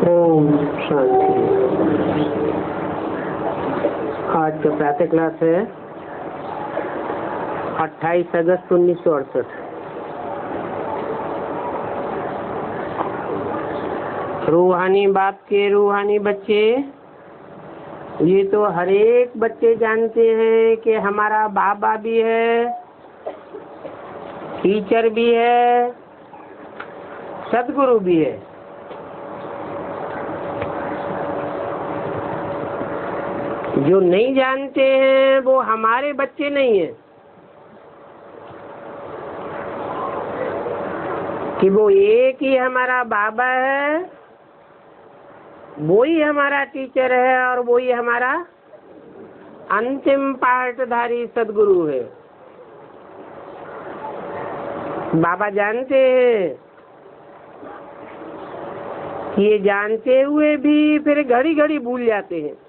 ओम शांति। आज का प्रातः क्लास है 28 अगस्त 1968। रूहानी बाप के रूहानी बच्चे, ये तो हर एक बच्चे जानते हैं कि हमारा बाबा भी है, टीचर भी है, सदगुरु भी है। जो नहीं जानते हैं वो हमारे बच्चे नहीं है कि वो एक ही हमारा बाबा है, वो ही हमारा टीचर है और वो ही हमारा अंतिम पाठधारी सदगुरु है। बाबा जानते हैं, ये जानते हुए भी फिर घड़ी घड़ी भूल जाते हैं।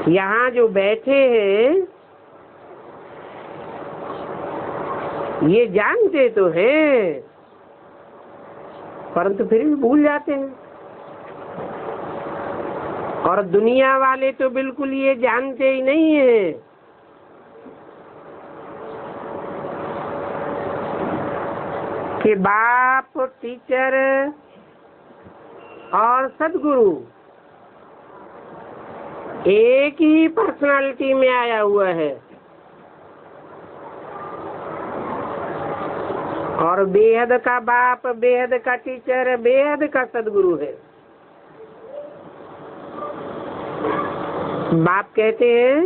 यहाँ जो बैठे हैं ये जानते तो हैं, परंतु फिर भी भूल जाते हैं। और दुनिया वाले तो बिल्कुल ये जानते ही नहीं है कि बाप, टीचर और सदगुरु एक ही पर्सनालिटी में आया हुआ है और बेहद का बाप, बेहद का टीचर, बेहद का सदगुरु है। बाप कहते हैं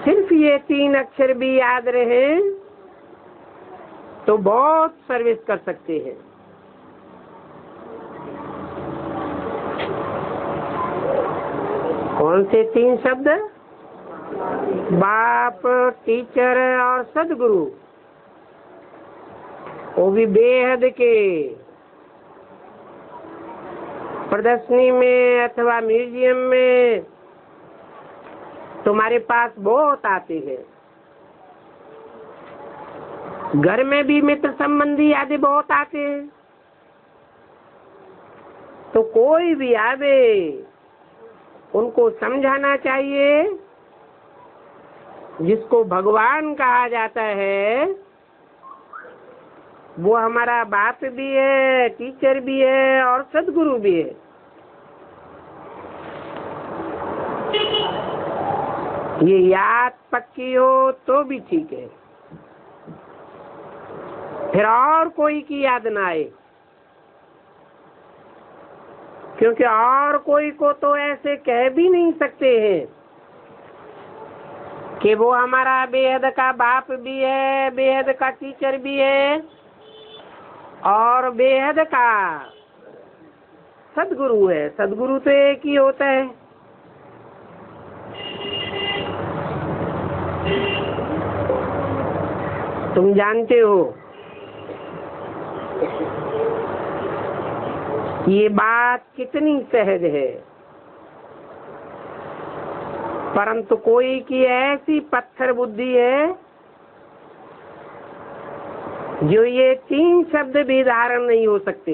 सिर्फ ये 3 अक्षर भी याद रहे तो बहुत सर्विस कर सकते हैं। कौन से 3 शब्द? बाप, टीचर और सदगुरु, वो भी बेहद के। प्रदर्शनी में अथवा म्यूजियम में तुम्हारे पास बहुत आते हैं, घर में भी मित्र संबंधी आदि बहुत आते हैं। तो कोई भी आवे उनको समझाना चाहिए, जिसको भगवान कहा जाता है वो हमारा बाप भी है, टीचर भी है और सदगुरु भी है। ये याद पक्की हो तो भी ठीक है, फिर और कोई की याद ना आए, क्योंकि और कोई को तो ऐसे कह भी नहीं सकते हैं कि वो हमारा बेहद का बाप भी है, बेहद का टीचर भी है और बेहद का सदगुरु है। सदगुरु तो एक ही होता है। तुम जानते हो ये बात कितनी सहज है, परंतु कोई की ऐसी पत्थर बुद्धि है जो ये 3 शब्द भी धारण नहीं हो सकते,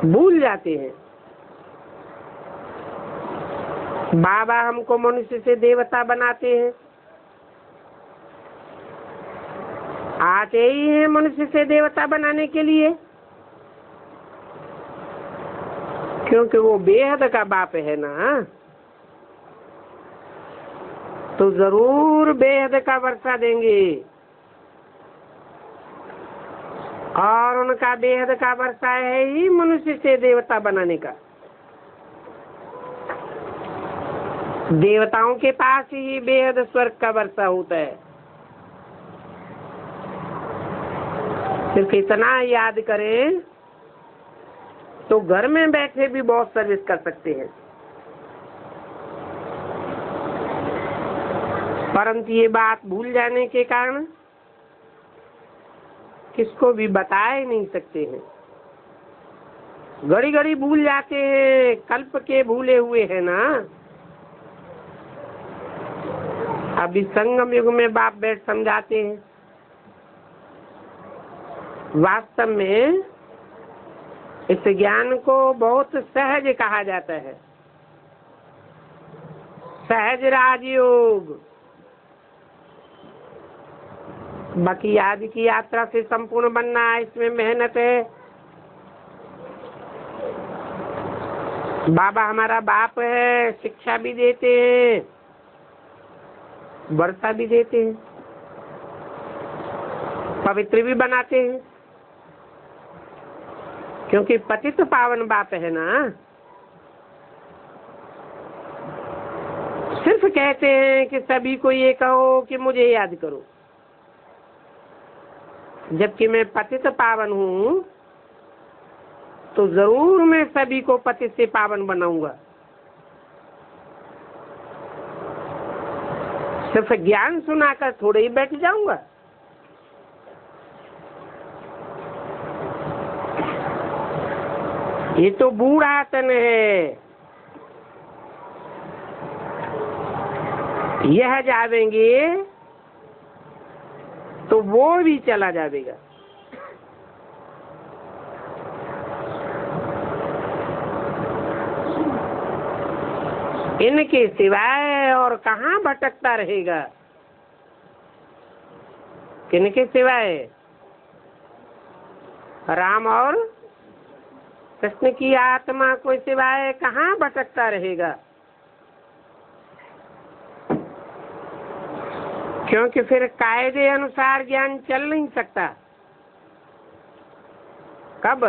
भूल जाते हैं। बाबा हमको मनुष्य से देवता बनाते हैं, आते ही हैं मनुष्य से देवता बनाने के लिए, क्योंकि वो बेहद का बाप है ना, तो जरूर बेहद का वर्षा देंगे और उनका बेहद का वर्षा है ही मनुष्य से देवता बनाने का। देवताओं के पास ही बेहद स्वर्ग का वर्षा होता है। सिर्फ इतना याद करें तो घर में बैठे भी बहुत सर्विस कर सकते हैं, परंतु ये बात भूल जाने के कारण किसको भी बता ही नहीं सकते हैं। घड़ी घड़ी भूल जाते हैं, कल्प के भूले हुए हैं ना। अभी संगम युग में बाप बैठ समझाते हैं वास्तव में इस ज्ञान को बहुत सहज कहा जाता है, सहज राजयोग। बाकी आज की यात्रा से संपूर्ण बनना, इसमें मेहनत है। बाबा हमारा बाप है, शिक्षा भी देते हैं, वर्षा भी देते हैं, पवित्र भी बनाते हैं, क्योंकि पतित पावन बाप है ना। सिर्फ कहते हैं कि सभी को ये कहो कि मुझे याद करो, जबकि मैं पतित पावन हूँ तो जरूर मैं सभी को पतित से पावन बनाऊंगा। सिर्फ ज्ञान सुनाकर थोड़े ही बैठ जाऊंगा। ये तो बूढ़ा तन है, यह जावेंगे तो वो भी चला जाएगा। इनके सिवाय और कहाँ भटकता रहेगा? किनके सिवाय? राम और कृष्ण की आत्मा को सिवाय कहाँ भटकता रहेगा? क्योंकि फिर कायदे अनुसार ज्ञान चल नहीं सकता। कब?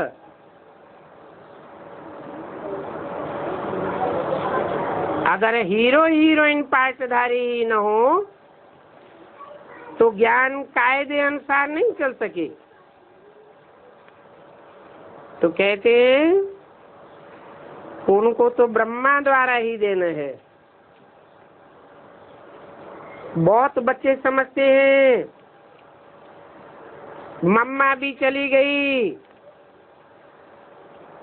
अगर हीरो हीरोइन पार्टधारी ही न हो तो ज्ञान कायदे अनुसार नहीं चल सके। तो कहते हैं उनको तो ब्रह्मा द्वारा ही देना है। बहुत बच्चे समझते हैं मम्मा भी चली गई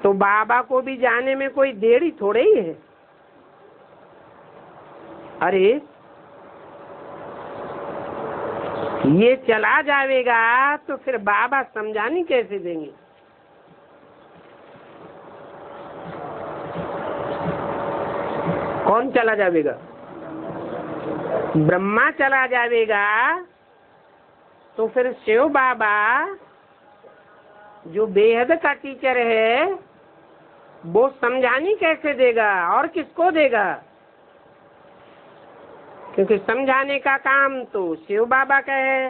तो बाबा को भी जाने में कोई देरी थोड़े ही है। अरे ये चला जाएगा तो फिर बाबा समझानी कैसे देंगे? कौन चला जाएगा? ब्रह्मा चला जाएगा तो फिर शिव बाबा जो बेहद का टीचर है वो समझानी कैसे देगा और किसको देगा? क्योंकि समझाने का काम तो शिव बाबा का है,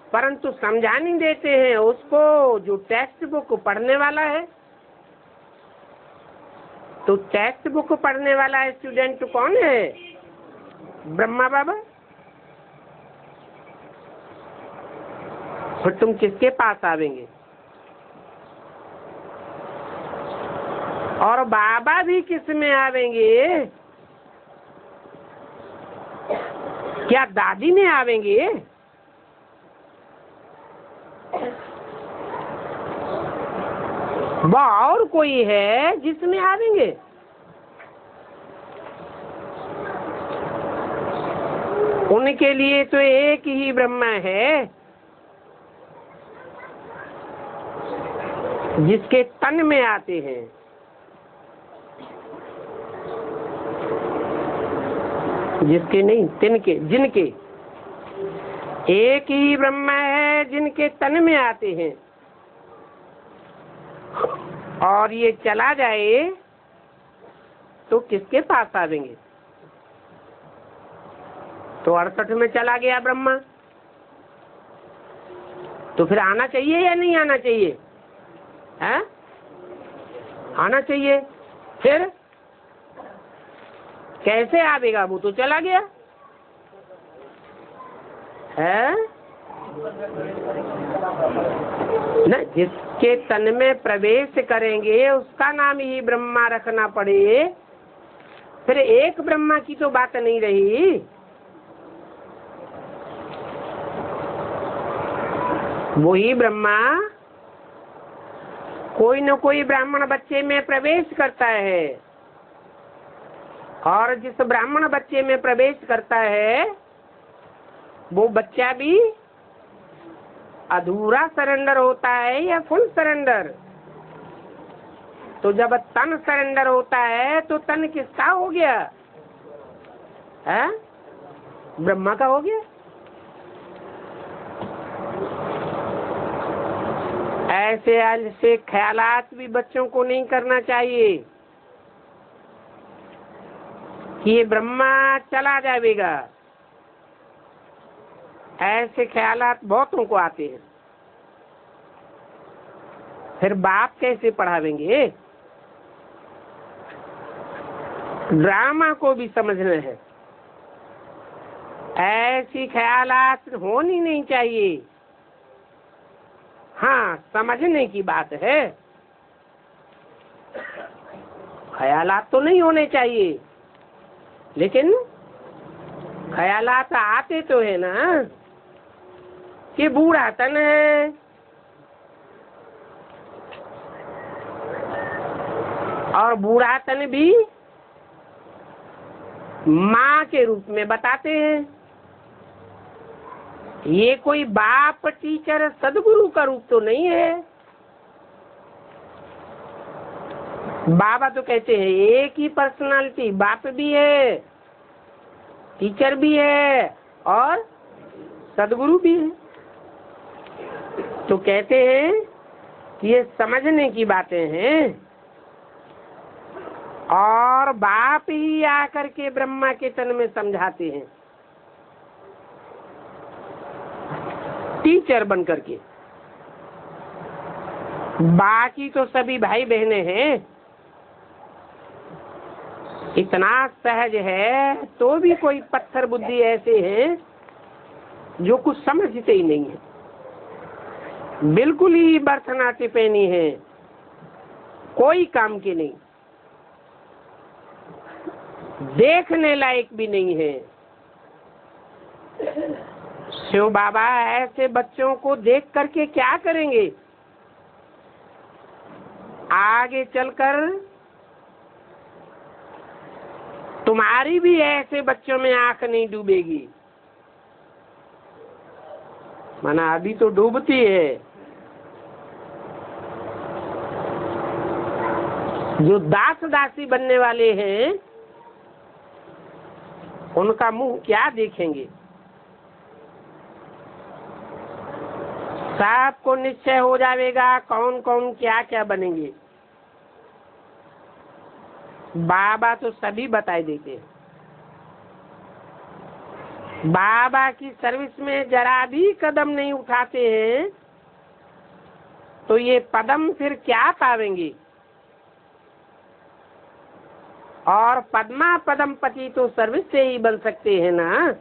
परंतु समझानी देते हैं उसको जो टेक्स्ट बुक पढ़ने वाला है। तो टेक्स्ट बुक पढ़ने वाला स्टूडेंट कौन है? ब्रह्मा बाबा। फिर तुम किसके पास आवेंगे? और बाबा भी किस में आवेंगे? क्या दादी में आवेंगे? वह और कोई है जिसमें आवेंगे? उनके लिए तो एक ही ब्रह्मा है, जिसके तन में आते हैं। जिसके नहीं, तिनके, जिनके। एक ही ब्रह्मा है जिनके तन में आते हैं। और ये चला जाए तो किसके पास आवेंगे? तो 68 में चला गया ब्रह्मा, तो फिर आना चाहिए या नहीं आना चाहिए? है? आना चाहिए। फिर कैसे आवेगा? वो तो चला गया है न। जिसके तन में प्रवेश करेंगे उसका नाम ही ब्रह्मा रखना पड़े। फिर एक ब्रह्मा की तो बात नहीं रही। वही ब्रह्मा कोई न कोई ब्राह्मण बच्चे में प्रवेश करता है, और जिस ब्राह्मण बच्चे में प्रवेश करता है वो बच्चा भी अधूरा सरेंडर होता है या फुल सरेंडर? तो जब तन सरेंडर होता है तो तन किसका हो गया है? ब्रह्मा का हो गया। ऐसे ख्यालात भी बच्चों को नहीं करना चाहिए कि ये ब्रह्मा चला जाएगा। ऐसे ख्यालात बहुतों को आते हैं। फिर बाप कैसे पढ़ावेंगे? ड्रामा को भी समझना है। ऐसी ख्यालात होनी नहीं चाहिए। हाँ, समझने की बात है। ख्यालात तो नहीं होने चाहिए, लेकिन ख्यालात आते तो है ना कि बूढ़ा तन है, और बूढ़ा तन भी माँ के रूप में बताते हैं। ये कोई बाप टीचर सदगुरु का रूप तो नहीं है। बाबा तो कहते हैं एक ही पर्सनालिटी, बाप भी है, टीचर भी है और सदगुरु भी है। तो कहते हैं कि ये समझने की बातें हैं, और बाप ही आकर के ब्रह्मा के तन में समझाते हैं, टीचर बन करके। बाकी तो सभी भाई बहने हैं। इतना सहज है तो भी कोई पत्थर बुद्धि ऐसे हैं जो कुछ समझते ही नहीं है, बिल्कुल ही बरसना टिपेनी है, कोई काम के नहीं, देखने लायक भी नहीं है। शिव बाबा ऐसे बच्चों को देख करके क्या करेंगे? आगे चलकर तुम्हारी भी ऐसे बच्चों में आंख नहीं डूबेगी। माना अभी तो डूबती है। जो दास दासी बनने वाले हैं उनका मुंह क्या देखेंगे? सबको निश्चय हो जाएगा कौन कौन क्या क्या बनेंगे। बाबा तो सभी बताए देते हैं। बाबा की सर्विस में जरा भी कदम नहीं उठाते हैं तो ये पदम फिर क्या पावेंगे? और पद्मा पदम पति तो सर्विस से ही बन सकते हैं ना।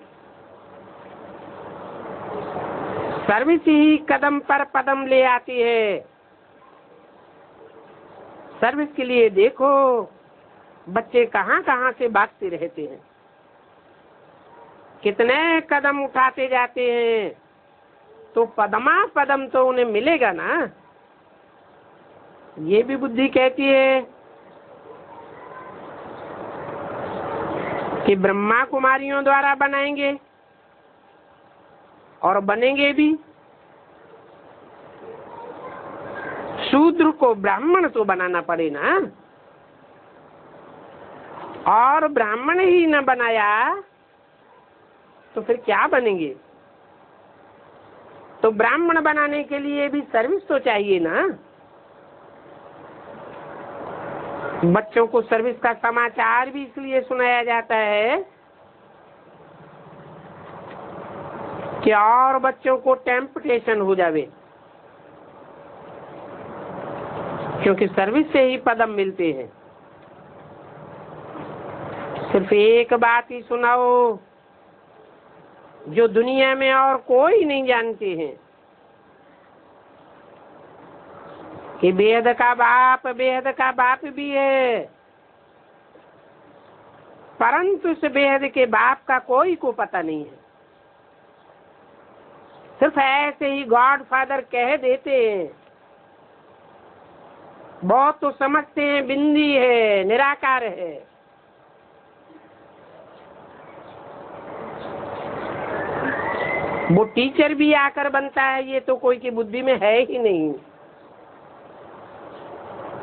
सर्विस ही कदम पर पदम ले आती है। सर्विस के लिए देखो बच्चे कहाँ कहाँ से भागते रहते हैं, कितने कदम उठाते जाते हैं, तो पदमा पदम तो उन्हें मिलेगा ना। ये भी बुद्धि कहती है कि ब्रह्मा कुमारियों द्वारा बनाएंगे और बनेंगे भी। शूद्र को ब्राह्मण तो बनाना पड़े ना, और ब्राह्मण ही न बनाया तो फिर क्या बनेंगे? तो ब्राह्मण बनाने के लिए भी सर्विस तो चाहिए ना। बच्चों को सर्विस का समाचार भी इसलिए सुनाया जाता है कि और बच्चों को टेम्पटेशन हो जावे, क्योंकि सर्विस से ही पदम मिलते हैं। सिर्फ एक बात ही सुनाओ जो दुनिया में और कोई नहीं जानते हैं कि बेहद का बाप भी है, परंतु उस बेहद के बाप का कोई को पता नहीं है। सिर्फ ऐसे ही गॉड फादर कह देते हैं। बहुत तो समझते हैं बिंदी है, निराकार है। वो टीचर भी आकर बनता है, ये तो कोई की बुद्धि में है ही नहीं।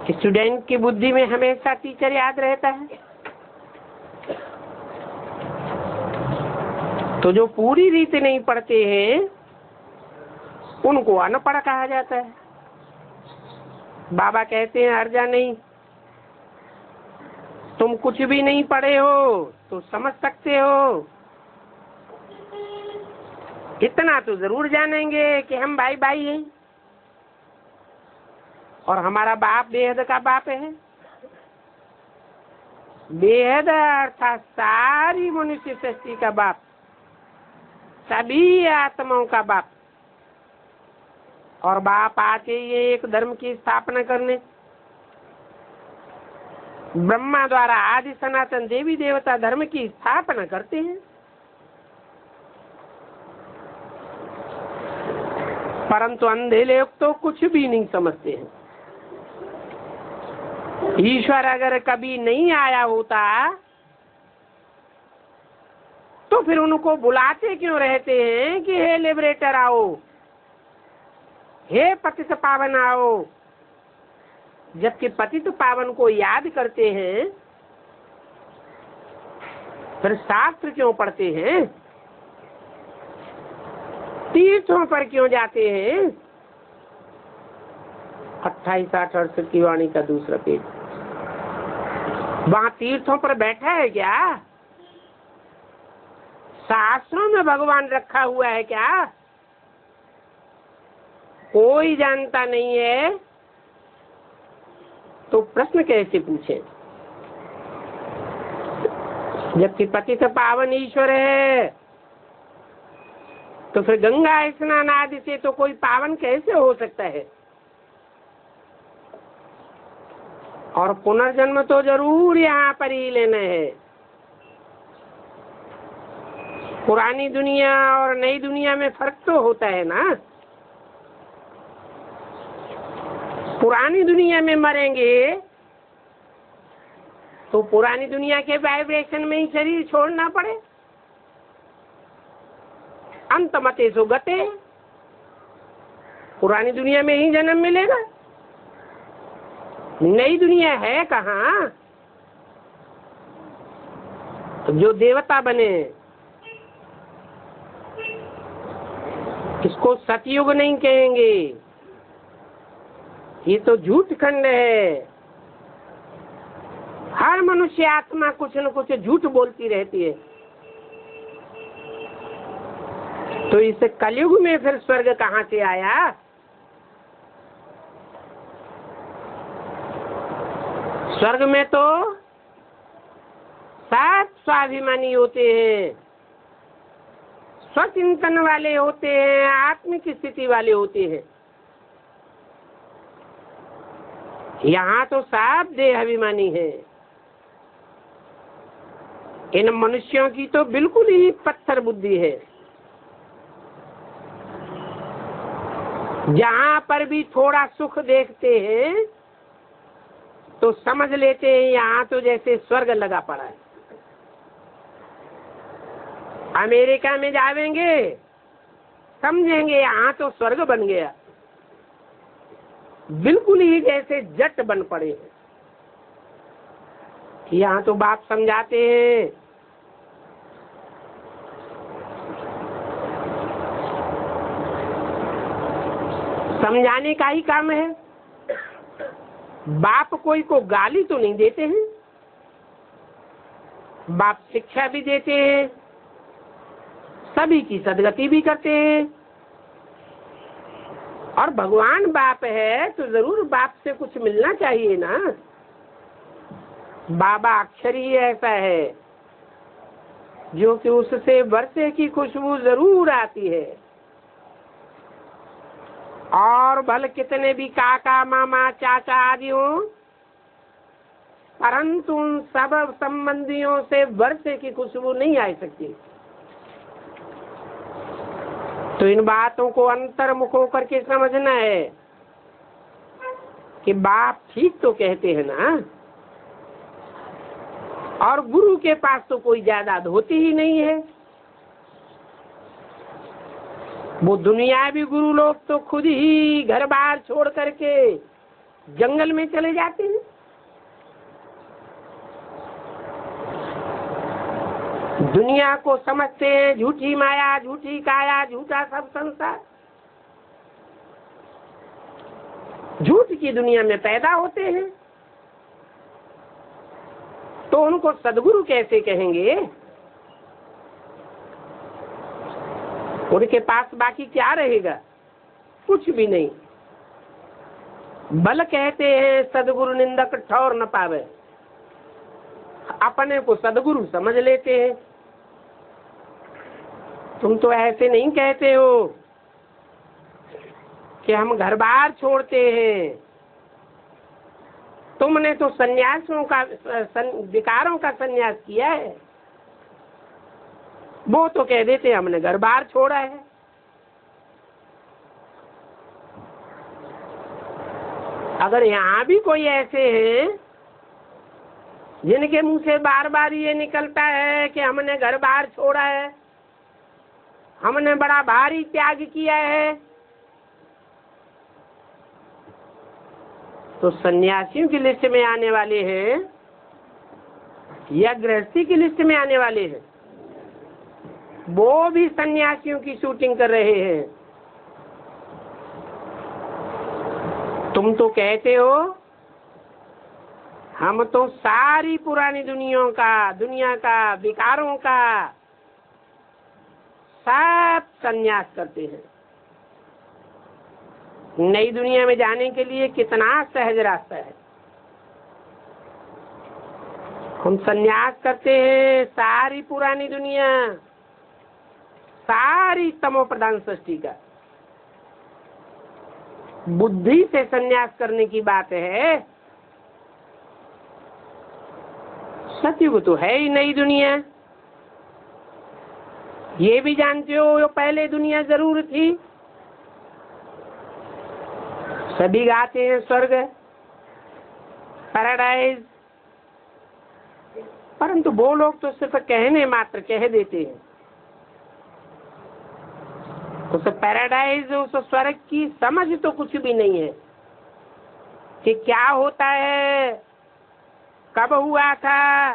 स्टूडेंट की बुद्धि में हमेशा टीचर याद रहता है। तो जो पूरी रीति नहीं पढ़ते हैं उनको अनपढ़ कहा जाता है। बाबा कहते हैं अर्जा नहीं, तुम कुछ भी नहीं पढ़े हो तो समझ सकते हो, इतना तो जरूर जानेंगे कि हम भाई भाई हैं और हमारा बाप बेहद का बाप है। बेहद अर्थात सारी मनुष्य सृष्टि का बाप, सभी आत्माओं का बाप। और बाप आते ये एक धर्म की स्थापना करने, ब्रह्मा द्वारा आदि सनातन देवी देवता धर्म की स्थापना करते हैं। परंतु अंधे लोग तो कुछ भी नहीं समझते हैं। ईश्वर अगर कभी नहीं आया होता तो फिर उनको बुलाते क्यों रहते हैं कि हे लिबरेटर आओ, हे पतित पावन आओ, जबकि पतित पावन को याद करते हैं। फिर शास्त्र क्यों पढ़ते हैं, तीर्थों पर क्यों जाते हैं। 28-68 की वाणी का दूसरा पेज, वहां तीर्थों पर बैठा है क्या? शास्त्रों में भगवान रखा हुआ है क्या? कोई जानता नहीं है तो प्रश्न कैसे पूछे, जबकि पतित पावन ईश्वर है। तो फिर गंगा स्नान आदि से तो कोई पावन कैसे हो सकता है? और पुनर्जन्म तो जरूर यहाँ पर ही लेना है। पुरानी दुनिया और नई दुनिया में फर्क तो होता है ना। पुरानी दुनिया में मरेंगे तो पुरानी दुनिया के वाइब्रेशन में ही शरीर छोड़ना पड़े। अंतमते सो गते, पुरानी दुनिया में ही जन्म मिलेगा। नई दुनिया है कहाँ? तो जो देवता बने इसको सतयुग नहीं कहेंगे, ये तो झूठ खंड है। हर मनुष्य आत्मा कुछ न कुछ झूठ बोलती रहती है। तो इस कलयुग में फिर स्वर्ग कहाँ से आया? स्वर्ग में तो सब स्वाभिमानी होते हैं, स्वचिंतन वाले होते हैं, आत्मिक स्थिति वाले होते हैं। यहाँ तो सब देहाभिमानी है। इन मनुष्यों की तो बिल्कुल ही पत्थर बुद्धि है। जहाँ पर भी थोड़ा सुख देखते हैं तो समझ लेते हैं यहाँ तो जैसे स्वर्ग लगा पड़ा है। अमेरिका में जाएंगे समझेंगे यहाँ तो स्वर्ग बन गया, बिल्कुल ही जैसे जट बन पड़े हैं। यहाँ तो बाप समझाते हैं समझाने का ही काम है। बाप कोई को गाली तो नहीं देते हैं, बाप शिक्षा भी देते हैं, सभी की सदगति भी करते हैं। और भगवान बाप है तो जरूर बाप से कुछ मिलना चाहिए ना। बाबा अक्षर ही ऐसा है जो कि उससे वर्षे की खुशबू जरूर आती है। और भले कितने भी काका मामा चाचा आदि हों, परंतु उन सब संबंधियों से वर्षे की खुशबू नहीं आ सकती। तो इन बातों को अंतर्मुख होकर के समझना है कि बाप ठीक तो कहते हैं ना। और गुरु के पास तो कोई जायदाद होती ही नहीं है। वो दुनियावी गुरु लोग तो खुद ही घर बार छोड़ करके जंगल में चले जाते हैं। दुनिया को समझते हैं झूठी माया, झूठी काया, झूठा सब संसार। झूठ की दुनिया में पैदा होते हैं तो उनको सदगुरु कैसे कहेंगे? उनके पास बाकी क्या रहेगा? कुछ भी नहीं। बल कहते हैं सदगुरु निंदक ठौर न पावे। अपने को सदगुरु समझ लेते हैं। तुम तो ऐसे नहीं कहते हो कि हम घर बार छोड़ते हैं। तुमने तो सन्यासियों का विकारों का सन्यास किया है। वो तो कह देते हमने घर बार छोड़ा है। अगर यहाँ भी कोई ऐसे हैं जिनके मुंह से बार बार ये निकलता है कि हमने घर बार छोड़ा है, हमने बड़ा भारी त्याग किया है, तो सन्यासियों की लिस्ट में आने वाले हैं या गृहस्थी की लिस्ट में आने वाले हैं? वो भी सन्यासियों की शूटिंग कर रहे हैं। तुम तो कहते हो हम तो सारी पुरानी दुनिया का विकारों का सब सन्यास करते हैं। नई दुनिया में जाने के लिए कितना सहज रास्ता है। हम सन्यास करते हैं सारी पुरानी दुनिया, सारी तमो प्रधान सृष्टि का। बुद्धि से सन्यास करने की बात है। सतयुग तो है ही नई दुनिया। ये भी जानते हो यो पहले दुनिया जरूर थी। सभी गाते हैं स्वर्ग, पैराडाइज, परंतु वो लोग तो सिर्फ कहने मात्र कह देते हैं। उस पैराडाइज, उस स्वर्ग की समझ तो कुछ भी नहीं है कि क्या होता है, कब हुआ था।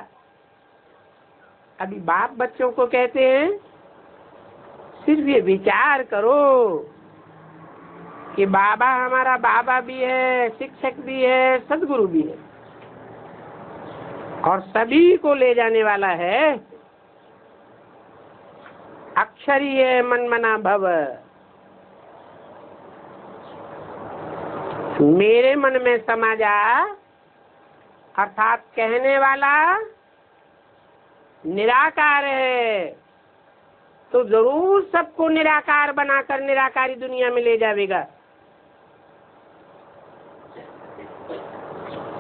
अभी बाप बच्चों को कहते हैं सिर्फ ये विचार करो कि बाबा हमारा बाबा भी है, शिक्षक भी है, सदगुरु भी है और सभी को ले जाने वाला है। अक्षरी है मन मना भव। मेरे मन में समा जा, अर्थात कहने वाला निराकार है तो जरूर सबको निराकार बनाकर निराकारी दुनिया में ले जाएगा।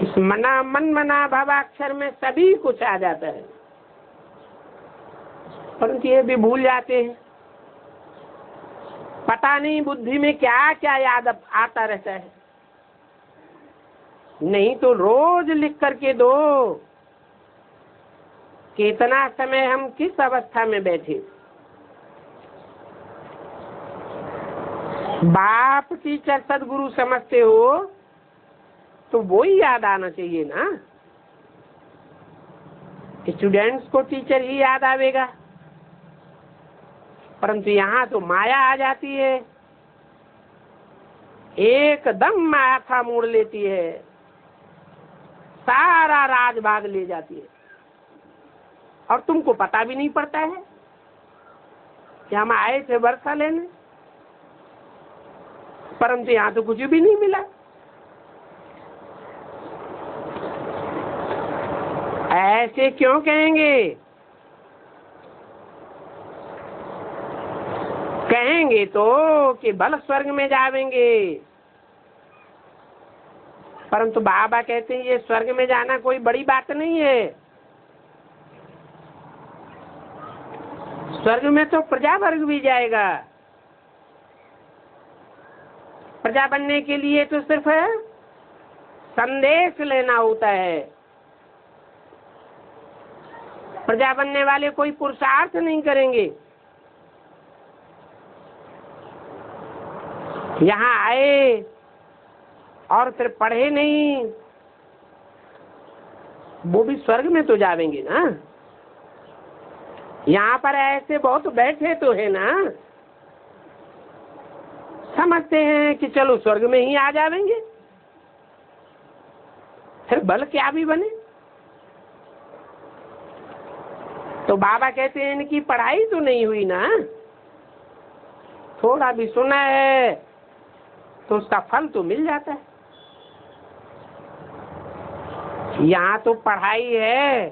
इस मन मना भवाक्षर में सभी कुछ आ जाता है, परंतु ये भी भूल जाते हैं। पता नहीं बुद्धि में क्या क्या याद आता रहता है। नहीं तो रोज लिख करके दो कि इतना समय हम किस अवस्था में बैठे। बाप टीचर सदगुरु समझते हो तो वो ही याद आना चाहिए ना। स्टूडेंट्स को टीचर ही याद आवेगा, परंतु यहाँ तो माया आ जाती है, एकदम माया था मोड़ लेती है, सारा राज भाग ले जाती है और तुमको पता भी नहीं पड़ता है कि हम आए थे वर्षा लेने, परंतु यहाँ तो कुछ भी नहीं मिला। ऐसे क्यों कहेंगे? कहेंगे तो कि भल स्वर्ग में जावेंगे, परंतु बाबा कहते हैं ये स्वर्ग में जाना कोई बड़ी बात नहीं है। स्वर्ग में तो प्रजा वर्ग भी जाएगा। प्रजा बनने के लिए तो सिर्फ संदेश लेना होता है। प्रजा बनने वाले कोई पुरुषार्थ नहीं करेंगे। यहाँ आए और फिर पढ़े नहीं, वो भी स्वर्ग में तो जावेंगे ना। यहाँ पर ऐसे बहुत बैठे तो है ना, समझते हैं कि चलो स्वर्ग में ही आ जावेंगे, फिर बल क्या भी बने। तो बाबा कहते हैं इनकी पढ़ाई तो नहीं हुई ना, थोड़ा भी सुना है तो उसका फल तो मिल जाता है। यहाँ तो पढ़ाई है,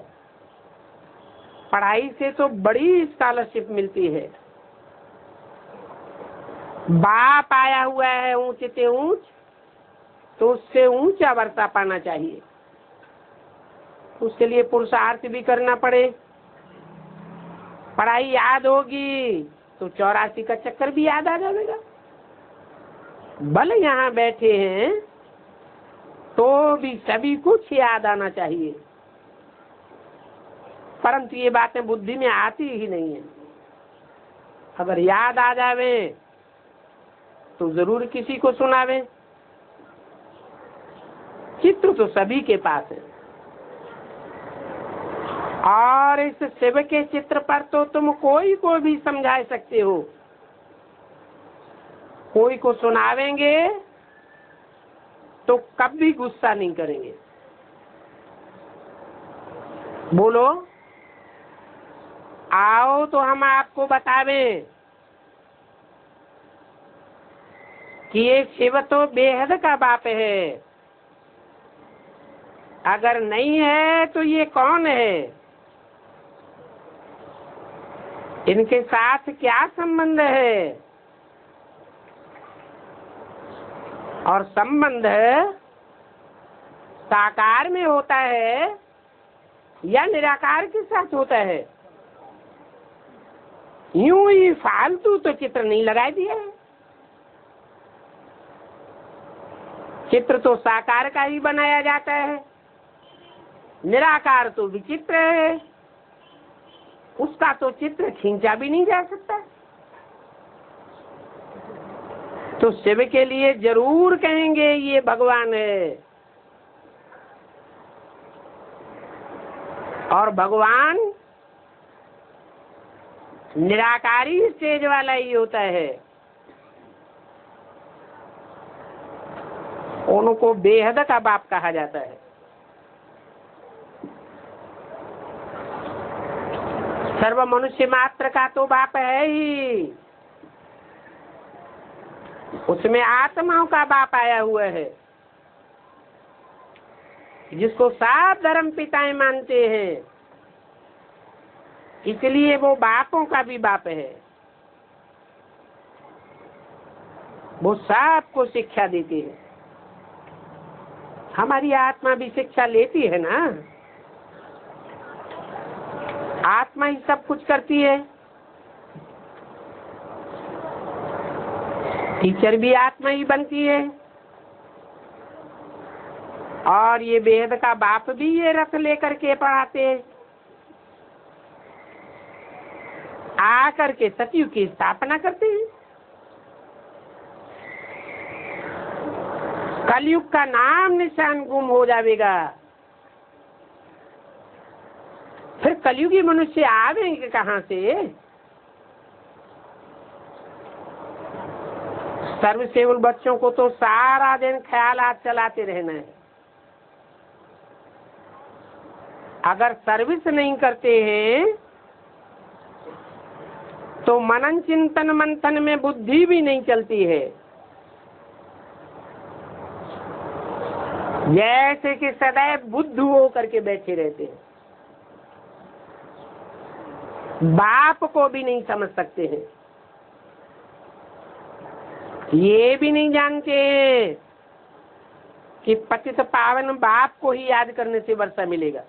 पढ़ाई से तो बड़ी स्कॉलरशिप मिलती है। बाप आया हुआ है ऊंच से ऊंच, तो उससे ऊंचा वर्ता पाना चाहिए, उसके लिए पुरुषार्थ भी करना पड़े। पढ़ाई याद होगी तो 84 का चक्कर भी याद आ जाएगा। भले यहाँ बैठे हैं तो भी सभी कुछ याद आना चाहिए, परंतु ये बातें बुद्धि में आती ही नहीं है। अगर याद आ जावे तो जरूर किसी को सुनावे। चित्र तो सभी के पास है, और इस शिव के चित्र पर तो तुम कोई को भी समझा सकते हो। कोई को सुनावेंगे तो कभी गुस्सा नहीं करेंगे। बोलो, आओ तो हम आपको बतावें कि ये शिव तो बेहद का बाप है। अगर नहीं है तो ये कौन है, इनके साथ क्या संबंध है, और संबंध साकार में होता है या निराकार के साथ होता है। यूं ही फालतू तो चित्र नहीं लगाए दिया है। चित्र तो साकार का ही बनाया जाता है, निराकार तो विचित्र है, उसका तो चित्र खींचा भी नहीं जा सकता। तो शिव के लिए जरूर कहेंगे ये भगवान है, और भगवान निराकारी स्टेज वाला ही होता है। उनको बेहद का बाप कहा जाता है। सर्व मनुष्य मात्र का तो बाप है ही, उसमें आत्माओं का बाप आया हुआ है, जिसको सात धर्म पिताएं मानते हैं, इसलिए वो बापों का भी बाप है। वो सबको शिक्षा देती है। हमारी आत्मा भी शिक्षा लेती है ना, आत्मा ही सब कुछ करती है। टीचर भी आत्मा ही बनती है, और ये वेद का बाप भी ये रथ लेकर के पढ़ाते हैं। आकर के सतयुग की स्थापना करते हैं। कलयुग का नाम निशान गुम हो जाएगा, फिर कलयुगी मनुष्य आवेंगे कहाँ से। सर्वसेवल बच्चों को तो सारा दिन ख्यालात चलाते रहना है। अगर सर्विस नहीं करते हैं तो मनन चिंतन मंथन में बुद्धि भी नहीं चलती है। जैसे कि सदैव बुद्धू हो करके बैठे रहते हैं, बाप को भी नहीं समझ सकते हैं। ये भी नहीं जानते कि पतित पावन बाप को ही याद करने से वर्षा मिलेगा।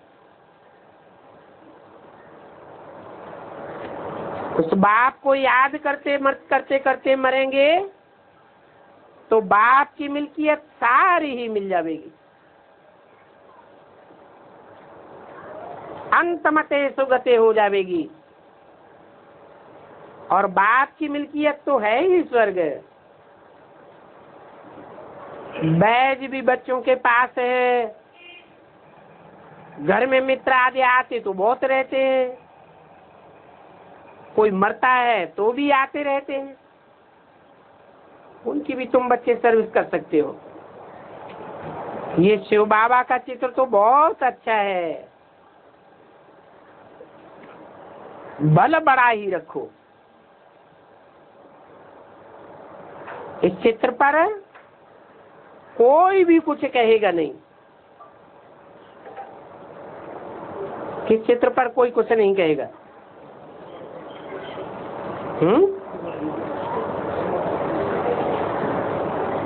उस बाप को याद करते करते मरेंगे तो बाप की मिल्कियत सारी ही मिल जाएगी। अंतमते सुगते हो जाएगी, और बाप की मिल्कियत तो है ही स्वर्ग। बैज भी बच्चों के पास है, घर में मित्र आदि आते तो बहुत रहते हैं, कोई मरता है तो भी आते रहते हैं, उनकी भी तुम बच्चे सर्विस कर सकते हो। ये शिव बाबा का चित्र तो बहुत अच्छा है, बल बड़ा ही रखो। इस चित्र पर कोई भी कुछ कहेगा नहीं, किस चित्र पर कोई कुछ नहीं कहेगा।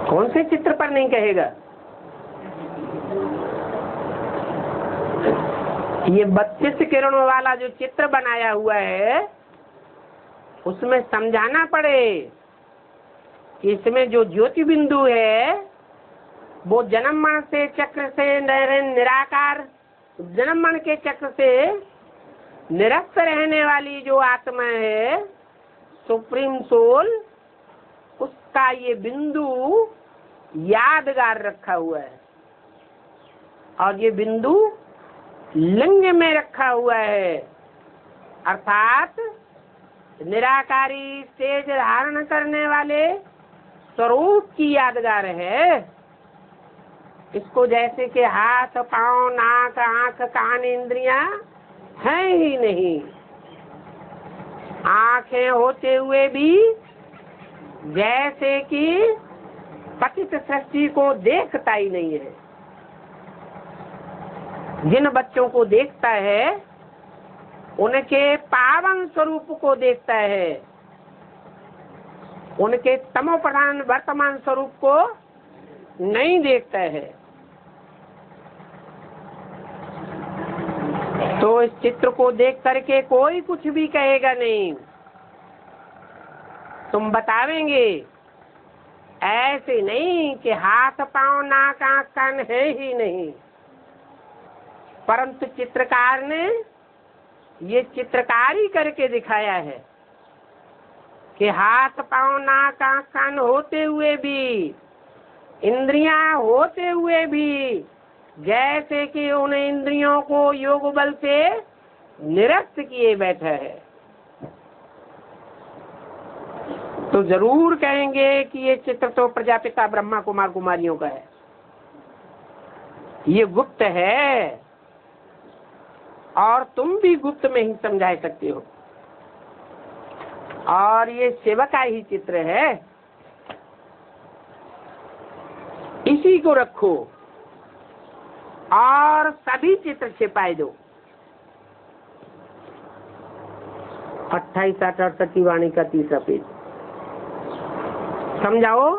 कौन से चित्र पर नहीं कहेगा? ये 32 किरणों वाला जो चित्र बनाया हुआ है उसमें समझाना पड़े कि इसमें जो ज्योति बिंदु है वो जन्म मरण से चक्र से निराकार, जन्म मरण के चक्र से निरस्त रहने वाली जो आत्मा है, सुप्रीम सोल, उसका ये बिंदु यादगार रखा हुआ है। और ये बिंदु लिंग में रखा हुआ है, अर्थात निराकारी तेज धारण करने वाले स्वरूप की यादगार है। इसको जैसे कि हाथ, पांव, नाक, आंख, कान, इंद्रियां हैं ही नहीं, आंखें होते हुए भी जैसे कि पतित सृष्टि को देखता ही नहीं है। जिन बच्चों को देखता है उनके पावन स्वरूप को देखता है, उनके तमो प्रधान वर्तमान स्वरूप को नहीं देखता है। तो इस चित्र को देख करके कोई कुछ भी कहेगा नहीं, तुम बतावेंगे ऐसे नहीं कि हाथ, पांव, नाक, आंख, कान है ही नहीं, परंतु चित्रकार ने ये चित्रकारी करके दिखाया है कि हाथ, पांव, नाक, आंख, कान होते हुए भी, इंद्रियां होते हुए भी, जैसे कि उन इंद्रियों को योग बल से निरस्त किए बैठा है। तो जरूर कहेंगे कि ये चित्र तो प्रजापिता ब्रह्मा कुमार कुमारियों का है, ये गुप्त है और तुम भी गुप्त में ही समझा सकते हो। और ये शिव का ही चित्र है, इसी को रखो और सभी चित्र छिपाए दो। 28, 68 वाणी का 3रा पेज समझाओ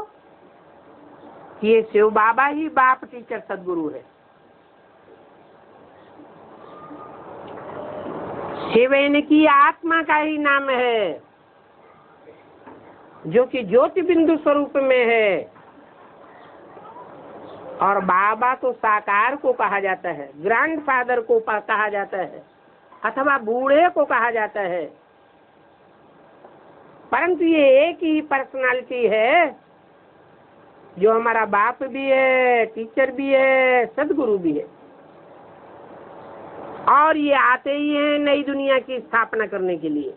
कि ये शिव बाबा ही बाप टीचर सदगुरु है। शिव इनकी आत्मा का ही नाम है जो कि ज्योति बिंदु स्वरूप में है, और बाबा तो साकार को कहा जाता है, ग्रैंडफादर को कहा जाता है, अथवा बूढ़े को कहा जाता है, परंतु ये एक ही पर्सनालिटी है जो हमारा बाप भी है, टीचर भी है, सदगुरु भी है। और ये आते ही हैं नई दुनिया की स्थापना करने के लिए।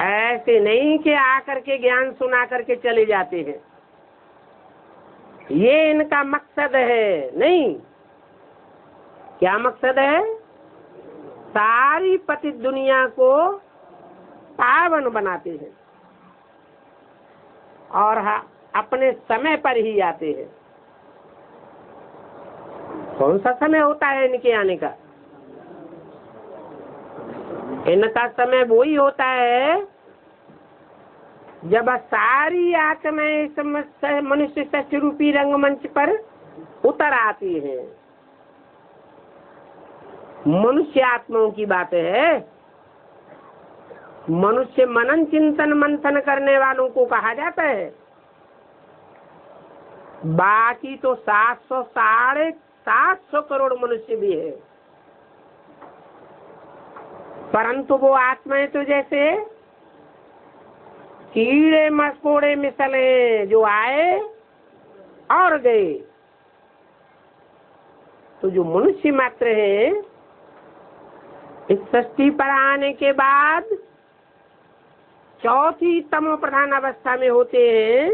ऐसे नहीं कि आकर के ज्ञान सुना करके चले जाते हैं, ये इनका मकसद है नहीं। क्या मकसद है? सारी पतित दुनिया को पावन बनाते हैं और अपने समय पर ही आते हैं। कौन सा समय होता है इनके आने का? इनका समय वो ही होता है जब सारी आत्माएं मनुष्य सच रूपी रंगमंच पर उतर आती है। मनुष्य आत्माओं की बात है, मनुष्य मनन चिंतन मंथन करने वालों को कहा जाता है। बाकी तो 700 साढ़े 700 करोड़ मनुष्य भी है, परंतु वो आत्माएं तो जैसे कीड़े मकोड़े मिसले जो आए और गए। तो जो मनुष्य मात्र है इस सृष्टि पर आने के बाद चौथी तमो प्रधान अवस्था में होते हैं,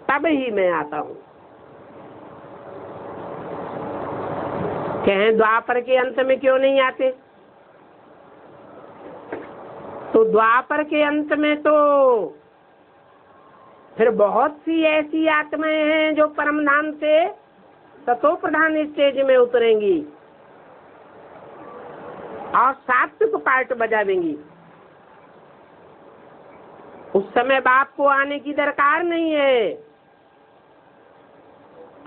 तब ही मैं आता हूँ। कहें द्वापर के अंत में क्यों नहीं आते? तो द्वापर के अंत में तो फिर बहुत सी ऐसी आत्माएं हैं जो परम धाम से ततो प्रधान स्टेज में उतरेंगी और सात्विक पार्ट बजावेंगी। उस समय बाप को आने की दरकार नहीं है।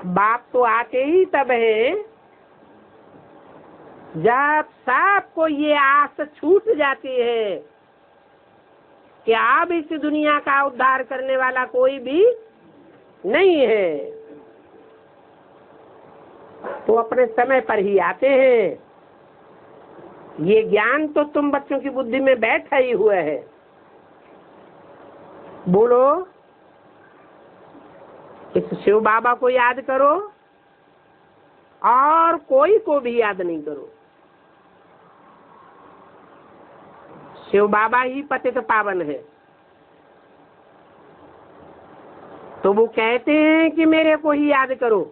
बाप तो आते ही तब है जब सबको ये आस छूट जाती है कि अब इस दुनिया का उद्धार करने वाला कोई भी नहीं है, तो अपने समय पर ही आते हैं। ये ज्ञान तो तुम बच्चों की बुद्धि में बैठा ही हुआ है। बोलो, इस शिव बाबा को याद करो और कोई को भी याद नहीं करो। शिव बाबा ही पतित पावन है। तो वो कहते हैं कि मेरे को ही याद करो।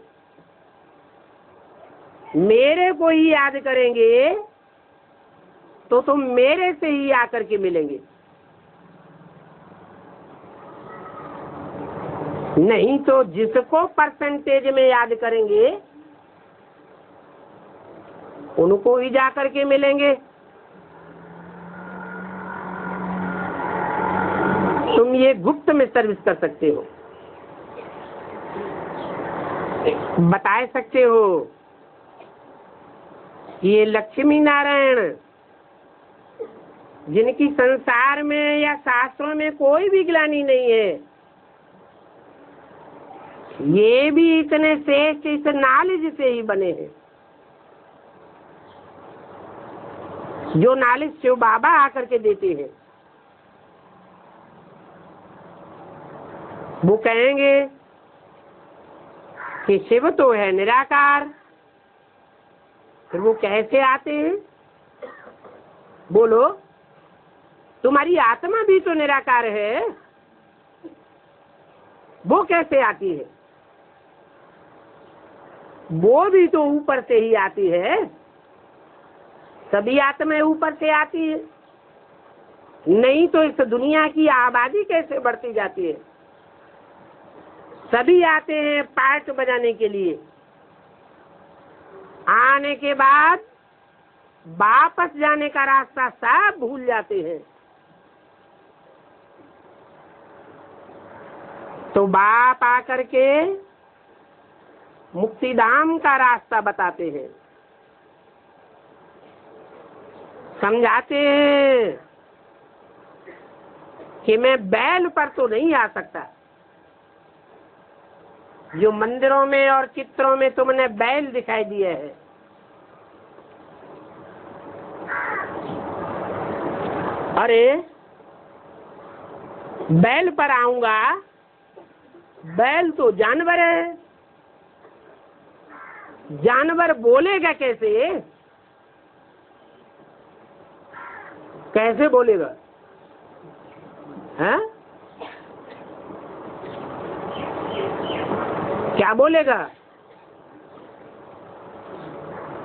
मेरे को ही याद करेंगे तो तुम मेरे से ही आकर के मिलेंगे, नहीं तो जिसको परसेंटेज में याद करेंगे उनको ही जाकर के मिलेंगे। तुम ये गुप्त में सर्विस कर सकते हो, बता सकते हो ये लक्ष्मी नारायण जिनकी संसार में या शास्त्रों में कोई भी ग्लानि नहीं है, ये भी इतने श्रेष्ठ इस नॉलेज से ही बने हैं। जो नॉलेज शिव बाबा आकर के देते हैं, वो कहेंगे कि शिव तो है निराकार। फिर वो कैसे आते हैं? बोलो, तुम्हारी आत्मा भी तो निराकार है, वो कैसे आती है? वो भी तो ऊपर से ही आती है। सभी आत्माएं ऊपर से आती है, नहीं तो इस दुनिया की आबादी कैसे बढ़ती जाती है? सभी आते हैं पार्ट बजाने के लिए, आने के बाद वापस जाने का रास्ता सब भूल जाते हैं। तो बाप आकर के मुक्तिधाम का रास्ता बताते हैं, समझाते हैं कि मैं बैल पर तो नहीं आ सकता। जो मंदिरों में और चित्रों में तुमने बैल दिखाई दिए हैं, अरे बैल पर आऊंगा, बैल तो जानवर है, जानवर बोलेगा कैसे? कैसे बोलेगा? हैं? क्या बोलेगा?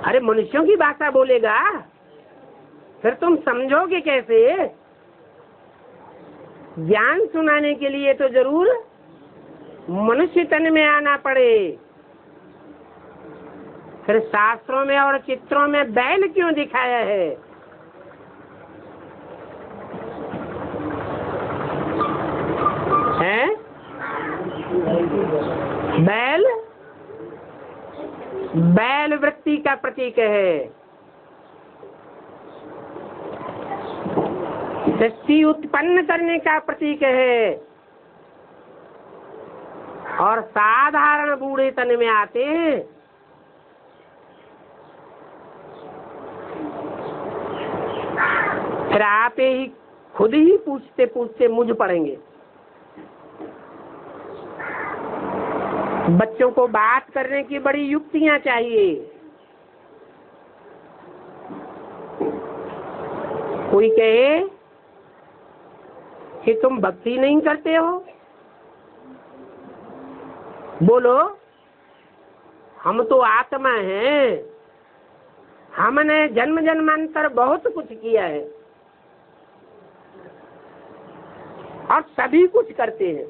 अरे मनुष्यों की भाषा बोलेगा, फिर तुम समझोगे कैसे? ज्ञान सुनाने के लिए तो जरूर मनुष्य तन में आना पड़े। फिर शास्त्रों में और चित्रों में बैल क्यों दिखाया है? हैं? बैल बैल वृत्ति का प्रतीक है, सृष्टि उत्पन्न करने का प्रतीक है। और साधारण बूढ़े तन में आते हैं, फिर आप ही खुद ही पूछते पूछते मुझ पड़ेंगे। बच्चों को बात करने की बड़ी युक्तियां चाहिए। कोई कहे कि तुम भक्ति नहीं करते हो, बोलो हम तो आत्मा हैं, हमने जन्म जन्मांतर बहुत कुछ किया है और सभी कुछ करते हैं,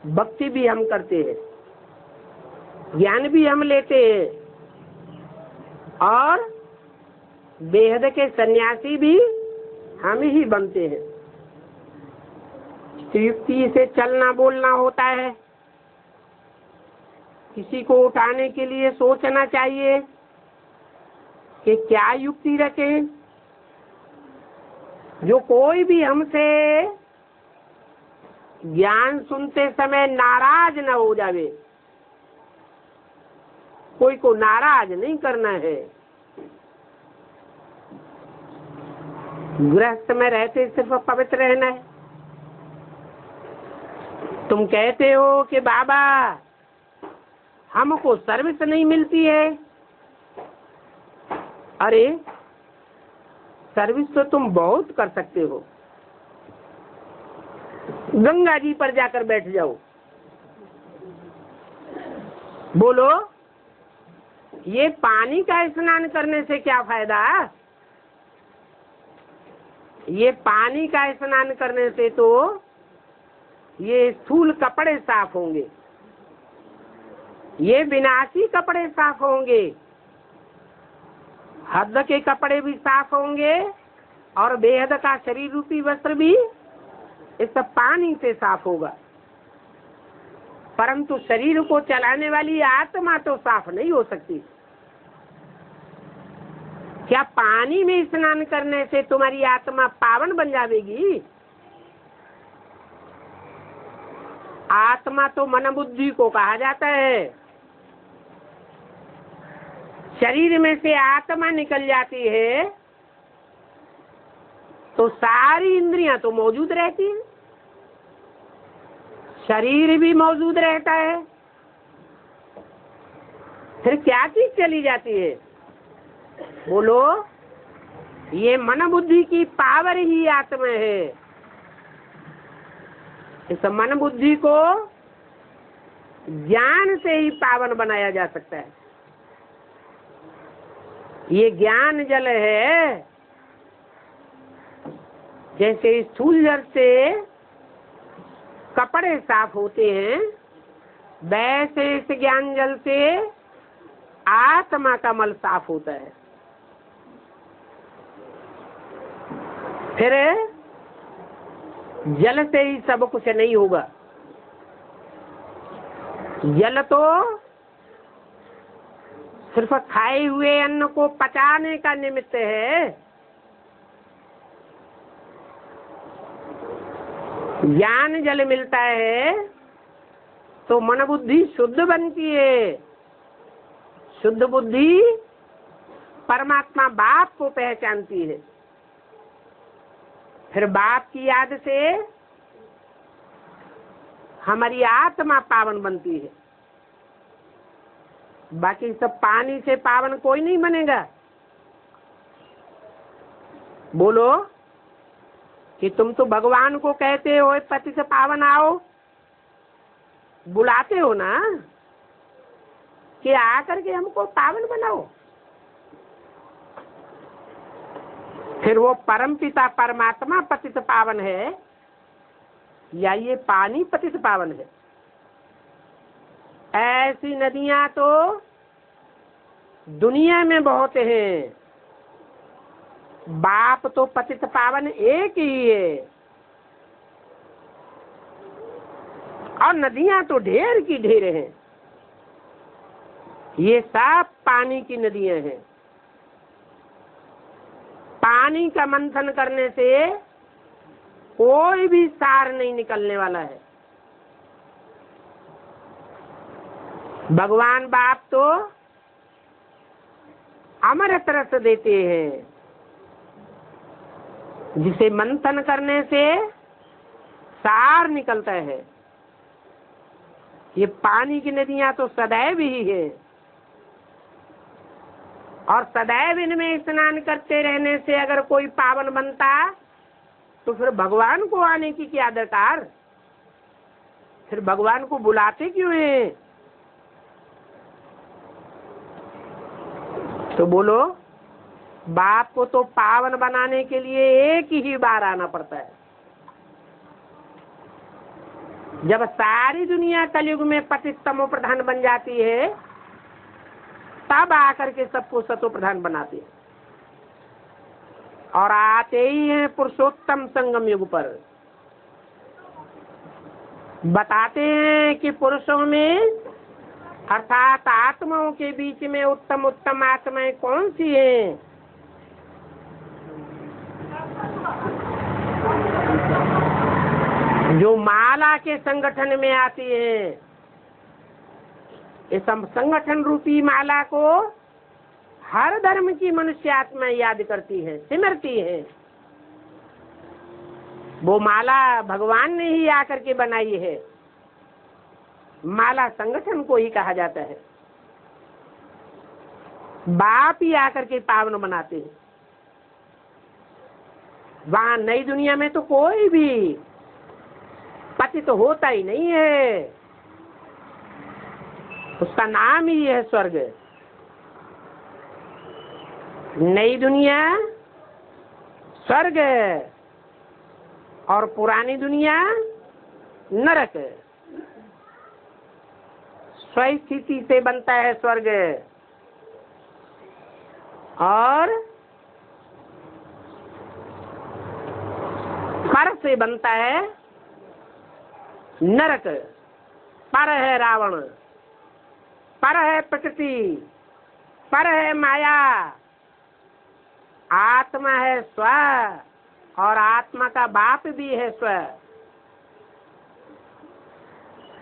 भक्ति भी हम करते हैं, ज्ञान भी हम लेते हैं और बेहद के सन्यासी भी हम ही बनते हैं। युक्ति से चलना बोलना होता है। किसी को उठाने के लिए सोचना चाहिए कि क्या युक्ति रखें, जो कोई भी हमसे ज्ञान सुनते समय नाराज न हो जावे। कोई को नाराज नहीं करना है। गृहस्थ में रहते सिर्फ पवित्र रहना है। तुम कहते हो कि बाबा हमको सर्विस नहीं मिलती है। अरे सर्विस तो तुम बहुत कर सकते हो। गंगा जी पर जाकर बैठ जाओ, बोलो ये पानी का स्नान करने से क्या फायदा? ये पानी का स्नान करने से तो ये स्थूल कपड़े साफ होंगे, ये विनाशी कपड़े साफ होंगे, हद के कपड़े भी साफ होंगे और बेहद का शरीर रूपी वस्त्र भी इस पानी से साफ होगा। परंतु शरीर को चलाने वाली आत्मा तो साफ नहीं हो सकती। क्या पानी में स्नान करने से तुम्हारी आत्मा पावन बन जाएगी? आत्मा तो मन बुद्धि को कहा जाता है। शरीर में से आत्मा निकल जाती है तो सारी इंद्रियां तो मौजूद रहती हैं, शरीर भी मौजूद रहता है। फिर क्या चीज चली जाती है? बोलो ये मन बुद्धि की पावर ही आत्मा है। इस मन बुद्धि को ज्ञान से ही पावन बनाया जा सकता है। ये ज्ञान जल है, जैसे स्थूल जल से कपड़े साफ होते हैं, वैसे इस ज्ञान जल से आत्मा का मल साफ होता है। फिर जल से ही सब कुछ नहीं होगा। जल तो सिर्फ खाए हुए अन्न को पचाने का निमित्त है। ज्ञान जल मिलता है तो मन बुद्धि शुद्ध बनती है। शुद्ध बुद्धि परमात्मा बाप को पहचानती है। फिर बाप की याद से हमारी आत्मा पावन बनती है। बाकी सब पानी से पावन कोई नहीं बनेगा। बोलो कि तुम तो भगवान को कहते हो पति से पावन आओ, बुलाते हो ना कि आकर के हमको पावन बनाओ। फिर वो परम पिता परमात्मा पतित पावन है या ये पानी पतित पावन है? ऐसी नदियां तो दुनिया में बहुत हैं। बाप तो पतित पावन एक ही है और नदियां तो ढेर की ढेर हैं। ये सब पानी की नदियां हैं। पानी का मंथन करने से कोई भी सार नहीं निकलने वाला है। भगवान बाप तो अमृत रस देते हैं। जिसे मंथन करने से सार निकलता है। ये पानी की नदियां तो सदैव ही है, और सदैव इनमें स्नान करते रहने से अगर कोई पावन बनता तो फिर भगवान को आने की क्या दरकार? फिर भगवान को बुलाते क्यों हैं? तो बोलो, बाप को तो पावन बनाने के लिए एक ही बार आना पड़ता है। जब सारी दुनिया कलयुग में पतित तमो प्रधान बन जाती है, तब आकर के सबको सतो प्रधान बनाते हैं, और आते ही हैं पुरुषोत्तम संगम युग पर। बताते हैं कि पुरुषों में अर्थात आत्माओं के बीच में उत्तम उत्तम आत्माएं कौन सी हैं? जो माला के संगठन में आती है। इस संगठन रूपी माला को हर धर्म की मनुष्य आत्मा याद करती है, सिमरती है। वो माला भगवान ने ही आकर के बनाई है। माला संगठन को ही कहा जाता है। बाप ही आकर के पावन बनाते हैं। वहां नई दुनिया में तो कोई भी पतित तो होता ही नहीं है। उसका नाम ही है स्वर्ग। नई दुनिया स्वर्ग और पुरानी दुनिया नरक। स्वस्थिति से बनता है स्वर्ग और पर से बनता है नरक। पर है रावण, पर है प्रकृति, पर है माया। आत्मा है स्व, और आत्मा का बाप भी है स्व।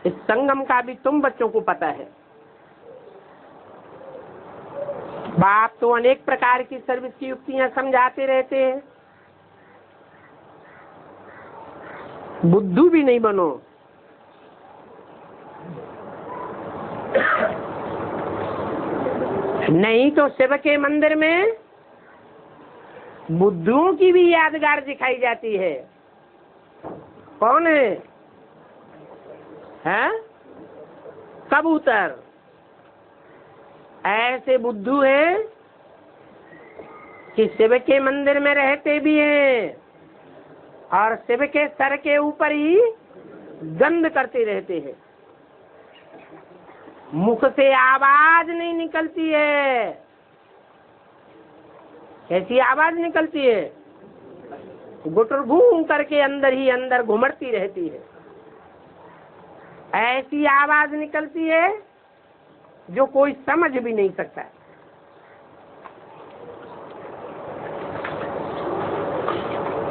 इस संगम का भी तुम बच्चों को पता है। बाप तो अनेक प्रकार की सर्विस की युक्तियां समझाते रहते हैं। बुद्धू भी नहीं बनो। नहीं तो शिव के मंदिर में बुद्धुओं की भी यादगार दिखाई जाती है। कौन है? हैं? कबूतर। ऐसे बुद्धू हैं कि शिव के मंदिर में रहते भी हैं और शिव के सर के ऊपर ही गंध करते रहते हैं। मुख से आवाज नहीं निकलती है। कैसी आवाज निकलती है? गुटर घूम करके अंदर ही अंदर घुमड़ती रहती है। ऐसी आवाज निकलती है जो कोई समझ भी नहीं सकता।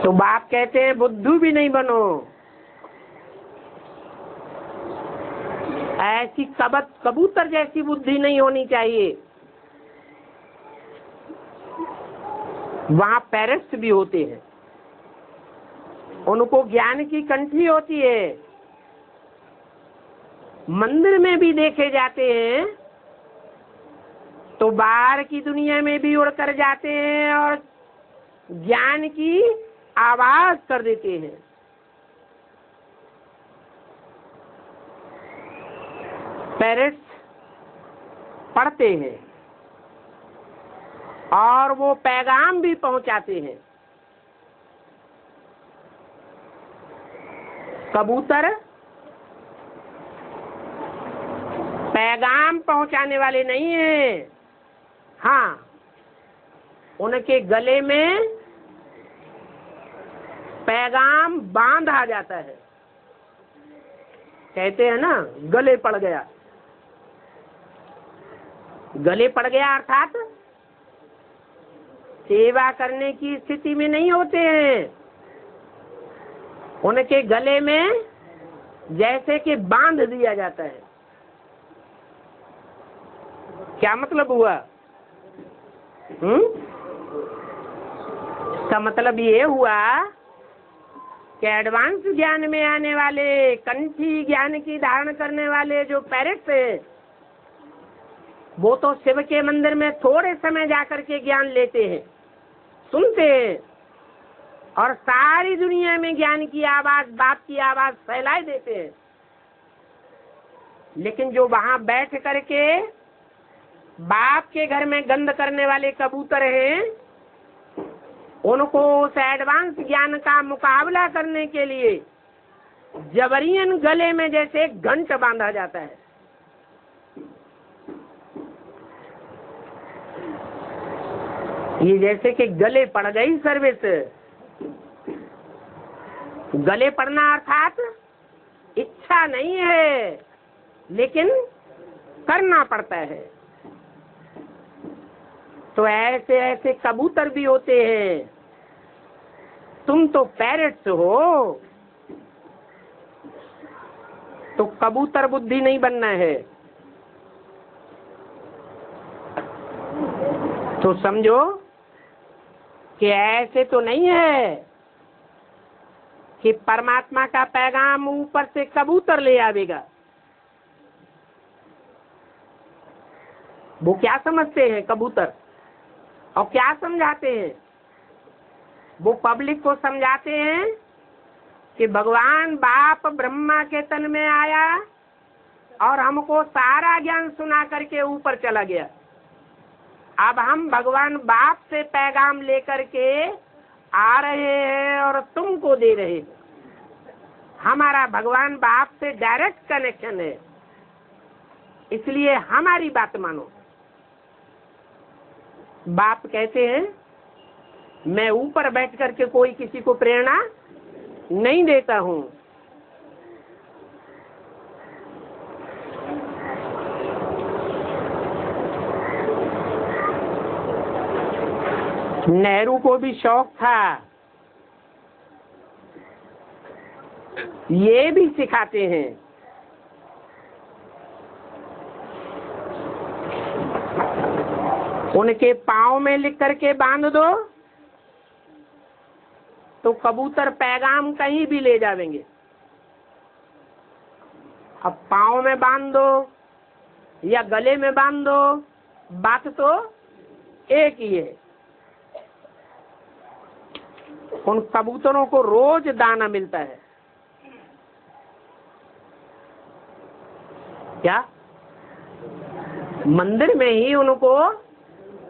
तो बाप कहते हैं बुद्धू भी नहीं बनो। ऐसी कबूतर जैसी बुद्धि नहीं होनी चाहिए। वहां पैरट्स भी होते हैं, उनको ज्ञान की कंठी होती है। मंदिर में भी देखे जाते हैं तो बाहर की दुनिया में भी उड़कर जाते हैं और ज्ञान की आवाज कर देते हैं। पैरट्स पढ़ते हैं और वो पैगाम भी पहुंचाते हैं। कबूतर पैगाम पहुंचाने वाले नहीं हैं। हाँ, उनके गले में पैगाम बांधा जाता है। कहते हैं ना, गले पड़ गया। गले पड़ गया अर्थात सेवा करने की स्थिति में नहीं होते हैं। उनके गले में जैसे कि बांध दिया जाता है। क्या मतलब हुआ? इसका मतलब ये हुआ कि एडवांस ज्ञान में आने वाले, कंठी ज्ञान की धारण करने वाले जो पैरेट्स है, वो तो शिव के मंदिर में थोड़े समय जाकर के ज्ञान लेते हैं, सुनते हैं, और सारी दुनिया में ज्ञान की आवाज, बाप की आवाज फैलाए देते हैं। लेकिन जो वहां बैठ करके बाप के घर में गंध करने वाले कबूतर हैं, उनको उस एडवांस ज्ञान का मुकाबला करने के लिए जबरियन गले में जैसे घंट बांधा जाता है। ये जैसे कि गले पड़ गई सर्विस। गले पड़ना अर्थात इच्छा नहीं है, लेकिन करना पड़ता है। तो ऐसे ऐसे कबूतर भी होते हैं। तुम तो पैरेट्स हो, तो कबूतर बुद्धि नहीं बनना है। तो समझो कि ऐसे तो नहीं है कि परमात्मा का पैगाम ऊपर से कबूतर ले आवेगा। वो क्या समझते हैं कबूतर, और क्या समझाते हैं? वो पब्लिक को समझाते हैं कि भगवान बाप ब्रह्मा के तन में आया और हमको सारा ज्ञान सुना करके ऊपर चला गया। अब हम भगवान बाप से पैगाम लेकर के आ रहे हैं और तुमको दे रहे हैं। हमारा भगवान बाप से डायरेक्ट कनेक्शन है, इसलिए हमारी बात मानो। बाप कहते हैं मैं ऊपर बैठ करके कोई किसी को प्रेरणा नहीं देता हूं। नेहरू को भी शौक था, ये भी सिखाते हैं। उनके पाँव में लिख करके बांध दो तो कबूतर पैगाम कहीं भी ले जाएंगे। अब पाँव में बांध दो या गले में बांध दो, बात तो एक ही है। उन कबूतरों को रोज दाना मिलता है। क्या मंदिर में ही उनको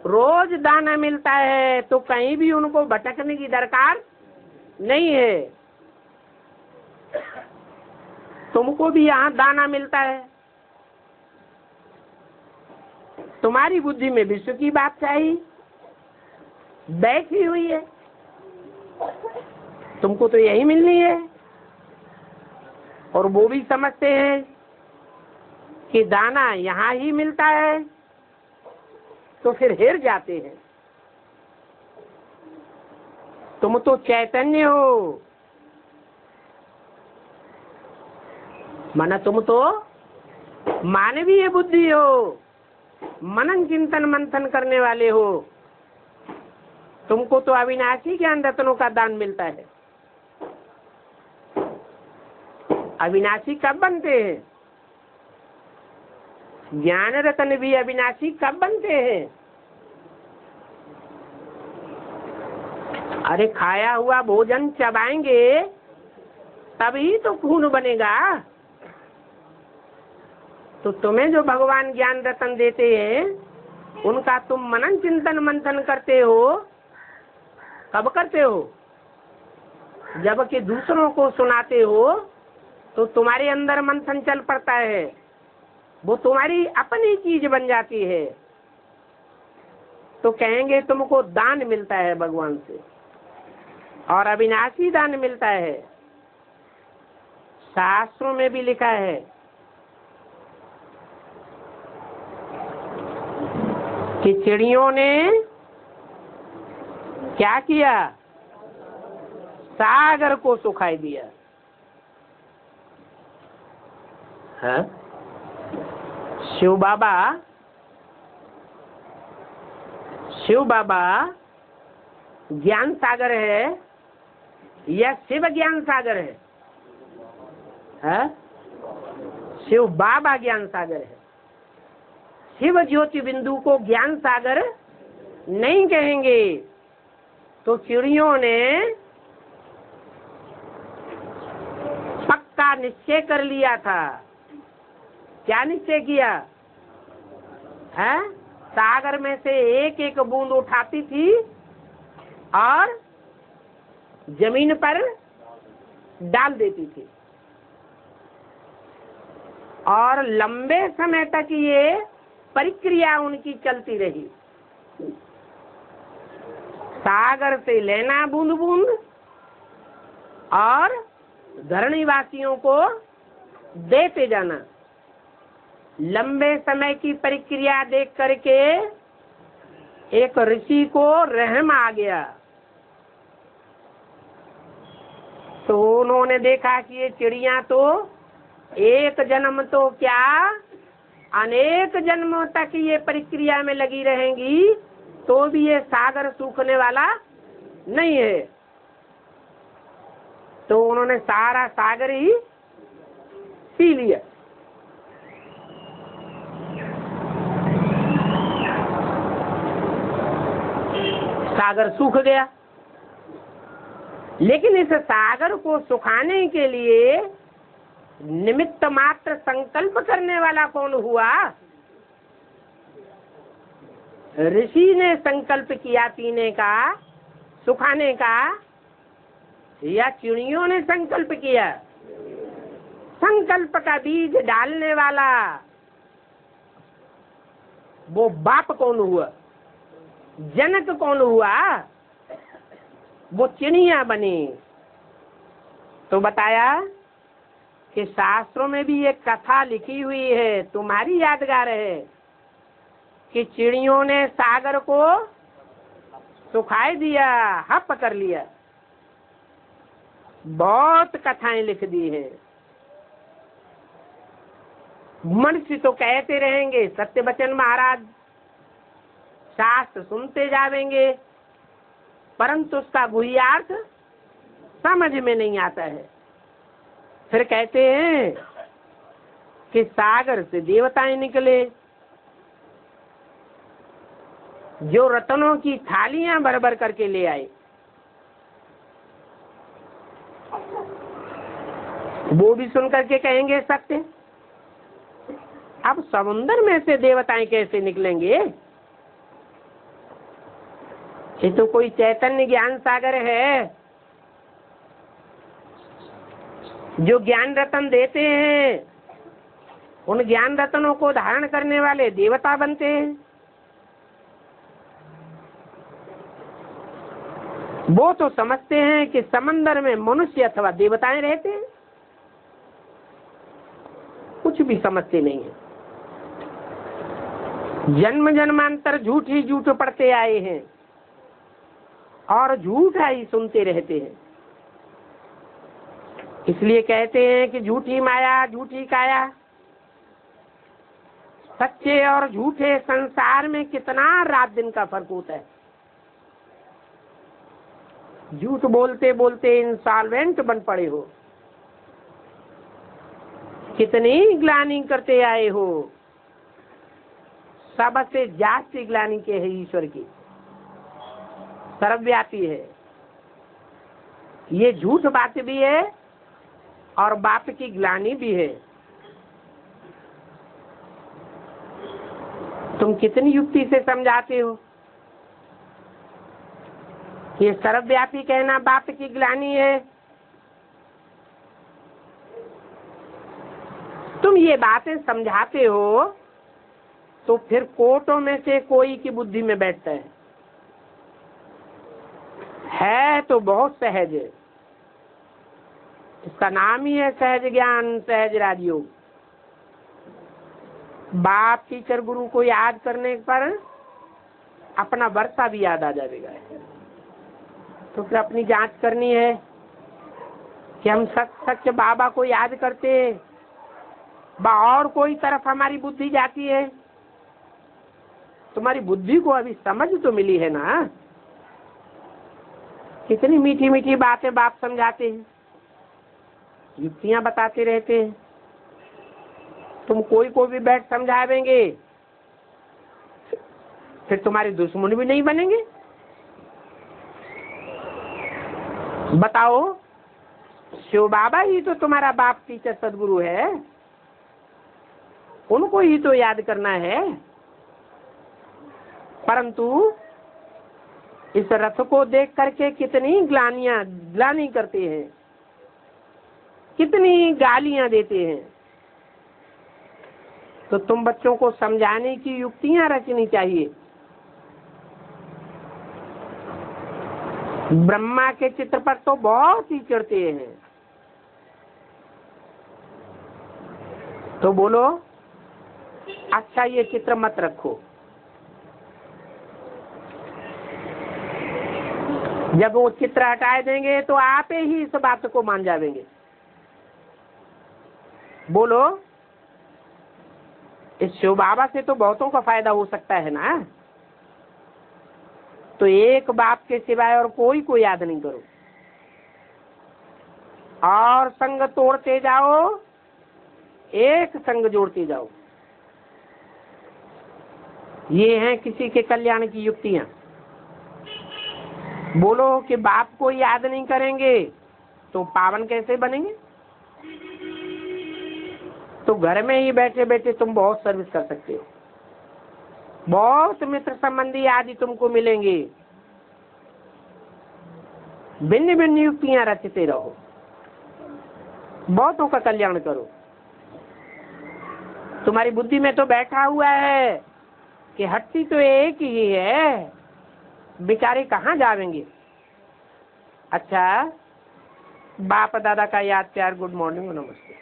रोज दाना मिलता है, तो कहीं भी उनको भटकने की दरकार नहीं है। तुमको भी यहाँ दाना मिलता है। तुम्हारी बुद्धि में विश्व की बात चाहिए बैठी हुई है, तुमको तो यही मिलनी है। और वो भी समझते हैं कि दाना यहाँ ही मिलता है, तो फिर हिर जाते हैं। तुम तो चैतन्य हो, माना तुम तो मानवीय बुद्धि हो, मनन चिंतन मंथन करने वाले हो। तुमको तो अविनाशी ज्ञान रत्नों का दान मिलता है। अविनाशी कब बनते हैं? ज्ञान रत्न भी अविनाशी कब बनते हैं? अरे खाया हुआ भोजन चबाएंगे तभी तो खून बनेगा। तो तुम्हें जो भगवान ज्ञान रत्न देते हैं, उनका तुम मनन चिंतन मंथन करते हो। कब करते हो? जबकि दूसरों को सुनाते हो तो तुम्हारे अंदर मंथन चल पड़ता है, वो तुम्हारी अपनी चीज बन जाती है। तो कहेंगे तुमको दान मिलता है भगवान से, और अविनाशी दान मिलता है। शास्त्रों में भी लिखा है कि चिड़ियों ने क्या किया? सागर को सुखाई दिया है। शिव बाबा ज्ञान सागर है या शिव ज्ञान सागर है? शिव बाबा ज्ञान सागर है। शिव ज्योति बिंदु को ज्ञान सागर नहीं कहेंगे। तो चिड़ियों ने पक्का निश्चय कर लिया था। क्या निश्चय किया है? सागर में से एक एक बूंद उठाती थी और जमीन पर डाल देती थी, और लंबे समय तक ये प्रक्रिया उनकी चलती रही। सागर से लेना बूंद बूंद और धरणीवासियों को देते जाना। लंबे समय की प्रक्रिया देख करके एक ऋषि को रहम आ गया। तो उन्होंने देखा कि ये चिड़िया तो एक जन्म तो क्या अनेक जन्मों तक ये प्रक्रिया में लगी रहेंगी, तो भी ये सागर सूखने वाला नहीं है। तो उन्होंने सारा सागर ही पी लिया। सागर सूख गया। लेकिन इस सागर को सुखाने के लिए निमित्त मात्र संकल्प करने वाला कौन हुआ? ऋषि ने संकल्प किया पीने का, सुखाने का, या चिड़ियों ने संकल्प किया? संकल्प का बीज डालने वाला वो बाप कौन हुआ? जनक कौन हुआ? वो चिड़िया बनी। तो बताया कि शास्त्रों में भी एक कथा लिखी हुई है, तुम्हारी यादगार है, कि चिड़ियों ने सागर को सुखाए दिया, हप कर लिया। बहुत कथाएं लिख दी है। मनुष्य तो कहते रहेंगे, सत्यवचन महाराज शास्त्र सुनते जावेंगे, परंतु उसका गुह्यार्थ समझ में नहीं आता है। फिर कहते हैं कि सागर से देवताएं निकले, जो रत्नों की थालियां भर भर करके ले आए। वो भी सुन करके कहेंगे सत्य। अब समुद्र में से देवताएं कैसे निकलेंगे? ये तो कोई चैतन्य ज्ञान सागर है, जो ज्ञान रत्न देते हैं। उन ज्ञान रत्नों को धारण करने वाले देवता बनते हैं। वो तो समझते हैं कि समंदर में मनुष्य अथवा देवताएं रहते हैं, कुछ भी समझते नहीं है। जन्म जन्मांतर झूठ ही झूठ पढ़ते आए हैं और झूठा ही सुनते रहते हैं। इसलिए कहते हैं कि झूठी माया झूठी काया। सच्चे और झूठे संसार में कितना रात दिन का फर्क होता है। झूठ बोलते बोलते इंसॉल्वेंट बन पड़े हो, कितनी ग्लानि करते आए हो। सबसे जास्ती ग्लानि के है ईश्वर की, सर्वव्यापी है। ये झूठ बात भी है और बाप की ग्लानि भी है। तुम कितनी युक्ति से समझाते हो? ये सर्वव्यापी कहना बाप की ग्लानि है। तुम ये बातें समझाते हो तो फिर कोटों में से कोई की बुद्धि में बैठता है तो बहुत सहज है। इसका नाम ही है सहज ज्ञान, सहज राजयोग। बाप टीचर गुरु को याद करने पर अपना वर्षा भी याद आ जाएगा। तो फिर अपनी जांच करनी है कि हम सच बाबा को याद करते और कोई तरफ हमारी बुद्धि जाती है। तुम्हारी बुद्धि को अभी समझ तो मिली है ना, कितनी मीठी मीठी बातें बाप समझाते हैं, युक्तियां बताते रहते हैं। तुम कोई को भी बैठ समझावेंगे, फिर तुम्हारे दुश्मन भी नहीं बनेंगे। बताओ, शिव बाबा ही तो तुम्हारा बाप टीचर सदगुरु है, उनको ही तो याद करना है। परंतु इस रथ को देख करके कितनी ग्लानि करते हैं, कितनी गालियां देते हैं। तो तुम बच्चों को समझाने की युक्तियां रचनी चाहिए। ब्रह्मा के चित्र पर तो बहुत ही चढ़ते हैं, तो बोलो अच्छा ये चित्र मत रखो। जब वो चित्र हटाए देंगे तो आप ही इस बात को मान जाएंगे। बोलो, इस शिव बाबा से तो बहुतों का फायदा हो सकता है ना। तो एक बाप के सिवाय और कोई को याद नहीं करो, और संग तोड़ते जाओ, एक संग जोड़ते जाओ। ये हैं किसी के कल्याण की युक्तियां। बोलो कि बाप को याद नहीं करेंगे तो पावन कैसे बनेंगे। तो घर में ही बैठे बैठे तुम बहुत सर्विस कर सकते हो, बहुत मित्र संबंधी आदि तुमको मिलेंगे। भिन्न भिन्न युक्तियां रचते रहो, बहुतों का कल्याण करो। तुम्हारी बुद्धि में तो बैठा हुआ है कि हट्टी तो एक ही है, बेचारे कहाँ जावेंगे। अच्छा, बाप दादा का याद प्यार, गुड मॉर्निंग, नमस्ते।